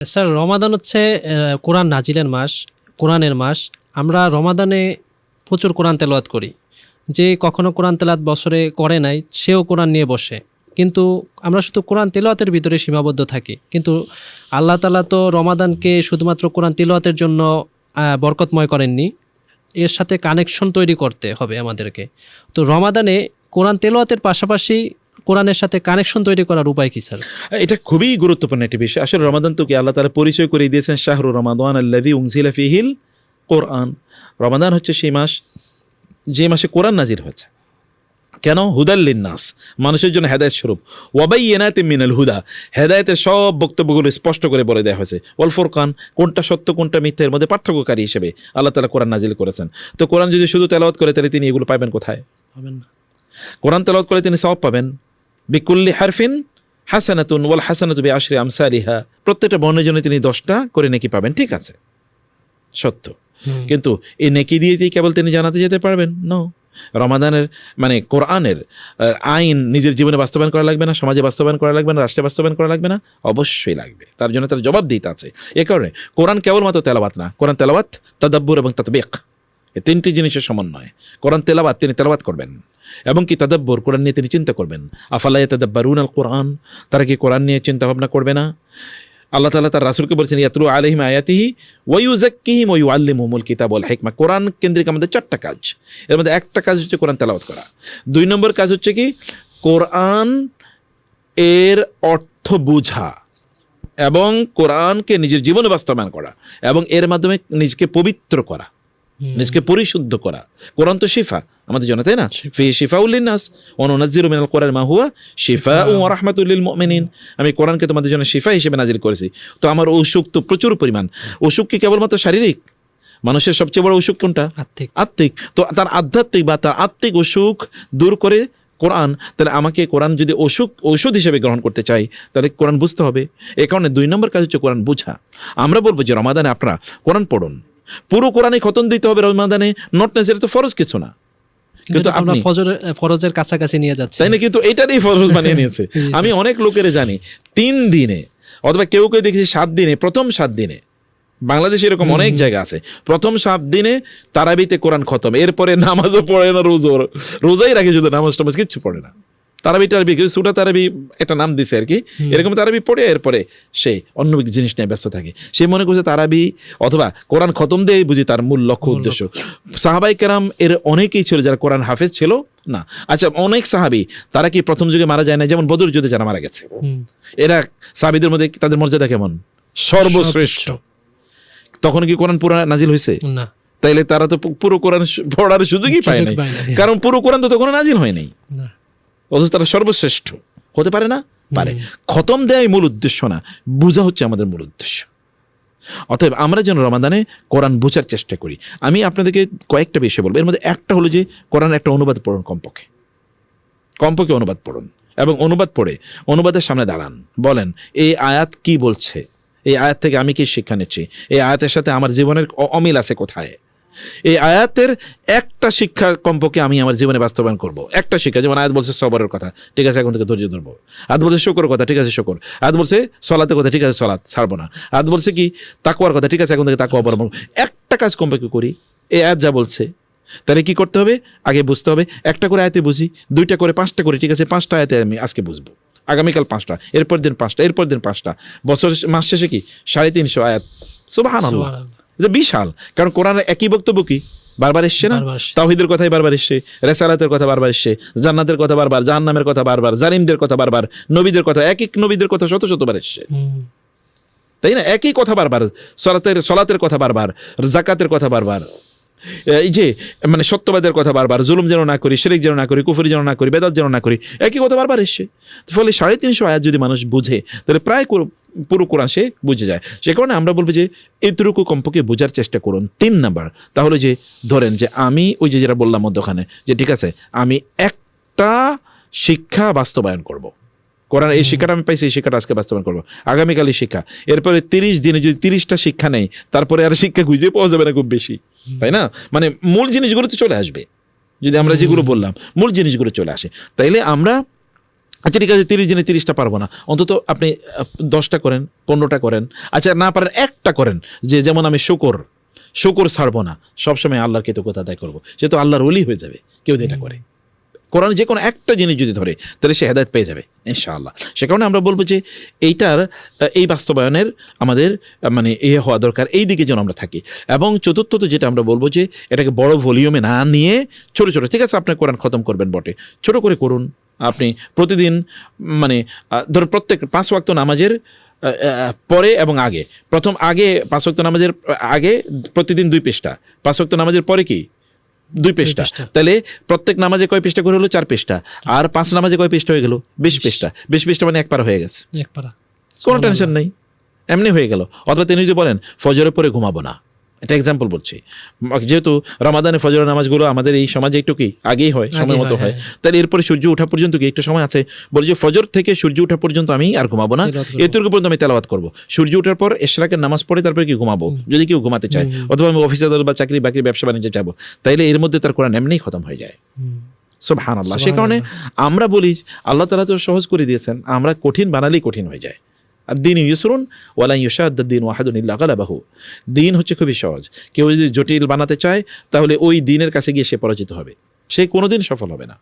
Sir, রমাদান হচ্ছে কোরআন নাজিলের মাস, কোরআনের মাস। আমরা রমাদানে প্রচুর কোরআন তেলাওয়াত করি। যে কখনো কোরআন তেলাওয়াত বছরে করে নাই সেও কোরআন নিয়ে বসে, কিন্তু আমরা শুধু কোরআন তেলাওয়াতের ভিতরে সীমাবদ্ধ থাকি। কিন্তু আল্লাহ তাআলা তো রমাদানকে শুধুমাত্র কোরআন তেলাওয়াতের জন্য বরকতময় করেননি, এর সাথে কানেকশন তৈরি করতে হবে আমাদেরকে। তো রমাদানে কোরআন তেলাওয়াতের পাশাপাশি কোরআনের সাথে কানেকশন তৈরি করার উপায় কি স্যার? এটা খুবই গুরুত্বপূর্ণ একটি বিষয়। আসলে রমাদান তো কি আল্লাহ তাআলা পরিচয় করে দিয়েছেন, শাহরু রমাদান আল্লাযী উনজিলা ফীহিল কোরআন। রমাদান হচ্ছে সেই মাস যে মাসে কোরআন নাজিল হয়েছে। কেন? হুদাল লিন্নাস, মানুষের জন্য হেদায়েত স্বরূপ। ওয়াবাইয়িনাতিম মিনাল হুদা, হেদায়েতের সব বক্তব্যগুলো স্পষ্ট করে বলে দেওয়া হয়েছে। ওয়াল ফুরকান, কোনটা সত্য কোনটা মিথ্যা এর মধ্যে পার্থক্যকারী হিসেবে আল্লাহ তাআলা কোরআন নাজিল করেছেন। তো কোরআন যদি শুধু তেলাওয়াত করে তাহলে তিনি এগুলো পাবেন কোথায়? পাবেন না। কোরআন তেলাওয়াত করে তিনি সওয়াব পাবেন। বিকুল্লি হারফিন হাসানাতুন ওয়াল হাসানাতু বিআশরি আমসালিহা, প্রত্যেকটা বর্ণের জন্য তিনি 10টা করে নেকি পাবেন। ঠিক আছে, সত্য। কিন্তু এই নেকি দিয়ে কেবল তিনি জানাতে যেতে পারবেন? নো। রমাদানের মানে কোরআনের আইন নিজের জীবনে বাস্তবায়ন করা লাগবে না, সমাজে বাস্তবায়ন করা লাগবে না, রাষ্ট্রে বাস্তবায়ন করা লাগবে না? অবশ্যই লাগবে। তার জন্য তার জবাব দিতে আছে। এ কারণে কোরআন কেবলমাত্র তেলাওয়াত না, কোরআন তেলাওয়াত, তাদাব্বুর এবং তাতবিক, এই তিনটি জিনিসের সমন্বয়। কোরআন তেলাওয়াত, তিনি তেলাওয়াত করবেন, এবং কি তাদাব্বুর, কোরআন নিয়ে তিনি চিন্তা করবেন। আফালা ইয়াতাদাব্বারুনাল কোরআন, তারা কি কোরআন নিয়ে চিন্তা ভাবনা করবে না? আল্লাহ তাআলা তার রাসূলকে বলেছেন ইয়াতলু আলাইহিম আয়াতিহি ওয়া ইউযাক্কিহিম ওয়া ইউআল্লিমুহুমুল কিতাব ওয়াল হিকমা। কোরআন কেন্দ্রিক আমাদের 4টা কাজ, এর মধ্যে একটা কাজ হচ্ছে কোরআন তেলাওয়াত করা। 2 নম্বর কাজ হচ্ছে কি কোরআন এর অর্থ বোঝা এবং কোরআনকে নিজের জীবনে বাস্তবায়ন করা, এবং এর মাধ্যমে নিজেকে পবিত্র করা, নিজেকে পরিশুদ্ধ করা। কোরআন তো শিফা আমাদের জন্য, তাই না? ফি শিফাউল লিন্নাস ওয়া নুনাজ্জিলু মিনাল কোরআনি মা হুয়া শিফাউ ওয়া রাহমাতুল লিল মুমিনিন। আমি কোরআনকে তোমাদের জন্য শিফা হিসেবে নাজিল করেছি। তো আমার অসুখ তো প্রচুর পরিমাণ। অসুখ কি কেবলমাত্র শারীরিক? মানুষের সবচেয়ে বড় অসুখ কোনটা? আত্মিক। তো তার আধ্যাত্মিক বা তার আত্মিক অসুখ দূর করে কোরআন, তাহলে আমাকে কোরআন যদি ঔষধ হিসেবে গ্রহণ করতে চাই তাহলে কোরআন বুঝতে হবে। এ কারণে 2 নম্বর কাজ হচ্ছে কোরআন বোঝা। আমরা বলবো যে রমাদানে আপনারা কোরআন পড়ুন, পুরো কোরআনে খতম দিতে হবে রমাদানে, নট নেসেসারি, তো ফরজ কিছু না। কিন্তু আপনি ফরজের কাছাকাছি নিয়ে যাচ্ছেন, তাই না? কিন্তু এটারই ফরজ বানিয়ে নিয়েছে। আমি অনেক লোকের জানি 3 দিনে, অথবা কেউ কেউ দেখেছি 7 দিনে, প্রথম 7 দিনে, বাংলাদেশে এরকম অনেক জায়গা আছে, প্রথম 7 দিনে তারাবিতে কোরআন খতম। এরপরে নামাজও পড়ে না, রোজাই রাখে, শুধু নামাজ টামাজ কিচ্ছু পড়ে না। তারাবি সুটা তারাবি একটা নাম দিছে আর কি, এরকম তারাবি পড়ে এরপরে সে অন্য জিনিস নিয়ে ব্যস্ত থাকে। সে মনে করছে তারাবি অথবা কোরআন খতম দিয়ে বুঝি তার মূল লক্ষ্য উদ্দেশ্য। সাহাবাই কেরাম এর অনেকেই ছিল যারা কোরআন হাফেজ ছিল না। আচ্ছা, অনেক সাহাবি তারা কি প্রথম যুগে মারা যায় না? যেমন বদর যুদ্ধে যারা মারা গেছে, এরা সাহাবিদের মধ্যে তাদের মর্যাদা কেমন? সর্বশ্রেষ্ঠ। তখন কি কোরআন পুরো নাজিল হয়েছে? না। তাইলে তারা তো পুরো কোরআন পড়ার সুযোগই পায় নাই, কারণ পুরো কোরআন তো তখন নাজিল হয় নাই। অথচ তারা সর্বশ্রেষ্ঠ হতে পারে না? পারে। খতম দেয় মূল উদ্দেশ্য না, বোঝা হচ্ছে আমাদের মূল উদ্দেশ্য। অতএব আমরা যেন রমাদানে কোরআন বোঝার চেষ্টা করি। আমি আপনাদেরকে কয়েকটা বিষয় বলবো। এর মধ্যে একটা হলো যে কোরআন একটা অনুবাদ পড়ুন, কমপক্ষে অনুবাদ পড়ুন, এবং অনুবাদ পড়ে অনুবাদের সামনে দাঁড়ান, বলেন এই আয়াত কি বলছে, এই আয়াত থেকে আমি কি শিক্ষা নিচ্ছি, এই আয়াতের সাথে আমার জীবনের অমিল আছে কোথায়। এই আয়াতের একটা শিক্ষা কমপক্ষে আমি আমার জীবনে বাস্তবায়ন করব। একটা শিক্ষা, যেমন আয়াত বলছে সবরের কথা, ঠিক আছে এখন থেকে ধৈর্য ধরবো। আয়াত বলছে শুকরের কথা, ঠিক আছে শুকর। আয়াত বলছে সলাতের কথা, ঠিক আছে সলাত ছাড়বো না। আয়াত বলছে কি তাকওয়ার কথা, ঠিক আছে এখন থেকে তাকওয়া অবলম্বন। একটা কাজ কমপক্ষে করি, এই আয়াত যা বলছে। তাহলে কি করতে হবে? আগে বুঝতে হবে। একটা করে আয়াতে বুঝি, 2টা করে 5টা করি, ঠিক আছে 5টা আয়াতে আমি আজকে বুঝবো, আগামীকাল 5টা, এরপর দিন 5টা, এরপর দিন 5টা। বছর মাস শেষে কি 350 আয়াত। সুবহানাল্লাহ, এটা বিশাল। কারণ কোরআনের একই বক্তব্য কি বারবার এসছে না? তাওহীদের কথাই বারবার এসছে, রিসালাতের কথা বারবার এসছে, জান্নাতের কথা বারবার, জাহান্নামের কথা বারবার, জালিমদের কথা বারবার, নবীদের কথা, এক নবীদের কথা শতবার এসছে, তাই না? একই কথা বারবার, সলাতের কথা বারবার, যাকাতের কথা বারবার, এই যে মানে সত্যবাদের কথা বারবার, জুলুম যেন না করি, শিরক যেন না করি, কুফরি যেন না করি, বেদাত যেন না করি, একই কথা বারবার এসছে। ফলে 350 আয়াত যদি মানুষ বুঝে তাহলে প্রায় পুরো কোরআন সে বুঝে যায়। সে কারণে আমরা বলবো যে এতটুকু কমপক্ষে বোঝার চেষ্টা করুন। 3 নাম্বার, তাহলে যে ধরেন যে আমি ওই যে যেটা বললাম মধ্যখানে, যে ঠিক আছে আমি একটা শিক্ষা বাস্তবায়ন করব, কোরআন এই শিক্ষাটা আমি পাইছি, এই শিক্ষাটা আজকে বাস্তবায়ন করবো, আগামীকালই শিক্ষা। এরপরে 30 দিনে যদি 30টা শিক্ষা নেই, তারপরে আর শিক্ষা খুঁজে পাওয়া যাবে না খুব বেশি, তাই না? মানে মূল জিনিসগুলো তো চলে আসবে, যদি আমরা যেগুলো বললাম মূল জিনিসগুলো চলে আসে। তাইলে আমরা আচ্ছা ঠিক আছে 30 দিনে 30টা পারবো না, অন্তত আপনি 10টা করেন, 15টা করেন, আচ্ছা না পারেন একটা করেন, যে যেমন আমি শুকর ছাড়বো না, সবসময় আল্লাহর কৃতজ্ঞতা আদায় করবো, সে তো আল্লাহর ওলি হয়ে যাবে কেউ যেটা করে। কোরআন যে কোনো একটা জিনিস যদি ধরে তাহলে সে হেদায়েত পেয়ে যাবে ইনশাআল্লাহ। সে কারণে আমরা বলবো যে এই বাস্তবায়নের আমাদের মানে হওয়া দরকার, এই দিকে যেন আমরা থাকি। এবং চতুর্থত যেটা আমরা বলবো যে এটাকে বড় ভলিউমে না নিয়ে ছোট ছোট, ঠিক আছে আপনি কোরআন খতম করবেন বটে, ছোট করে করুন। আপনি প্রতিদিন মানে ধরুন প্রত্যেক 5 ওয়াক্ত নামাজের পরে এবং আগে, আগে 5 ওয়াক্ত নামাজের আগে প্রতিদিন 2 পৃষ্ঠা, 5 ওয়াক্ত নামাজের পরে কি 2 পৃষ্ঠা, তাহলে প্রত্যেক নামাজে কয় পৃষ্ঠা করে হলো? 4 পৃষ্ঠা। আর 5 নামাজে কয় পৃষ্ঠা হয়ে গেল? 20 পৃষ্ঠা। 20 পৃষ্ঠা মানে 1 পারা হয়ে গেছে, কোনো টেনশন নেই, এমনি হয়ে গেল। অথবা তিনি যদি বলেন ফজরের পরে ঘুমাবো না, এটা এক্সাম্পল বলছি, যেহেতু রমাদানে ফজরের নামাজগুলো আমাদের এই সমাজে একটু কি আগেই হয়, সময় মতো হয়, তাহলে এরপরে সূর্য ওঠা পর্যন্ত কি একটু সময় আছে, বলে যে ফজর থেকে সূর্য ওঠা পর্যন্ত আমি আর ঘুমাবো না, এতটুকু পর্যন্ত আমি তেলাওয়াত করবো। সূর্য ওঠার পর ইশরাকের নামাজ পড়ে তারপরে কি ঘুমাবো, যদি কেউ ঘুমাতে চায়, অথবা আমি অফিসে বা চাকরি বাকরি ব্যবসা বাণিজ্যে যাবো, তাইলে এর মধ্যে তার কোরআন এমনিই খতম হয়ে যায়। সুবহানাল্লাহ। সে কারণে আমরা বলি আল্লাহ তাআলা তো সহজ করে দিয়েছেন, আমরা কঠিন বানালেই কঠিন হয়ে যায়। দ্বীন ইউসরুন ওয়ালা ইউশাদ্দাদ-দ্বীন ওয়াহাদুন ইল্লা গালাবাহু। দ্বীন হচ্ছে খুবই সহজ, কেউ যদি জটিল বানাতে চায় তাহলে ওই দ্বীনের কাছে গিয়ে সে পরাজিত হবে, সে কোনোদিন সফল হবে না।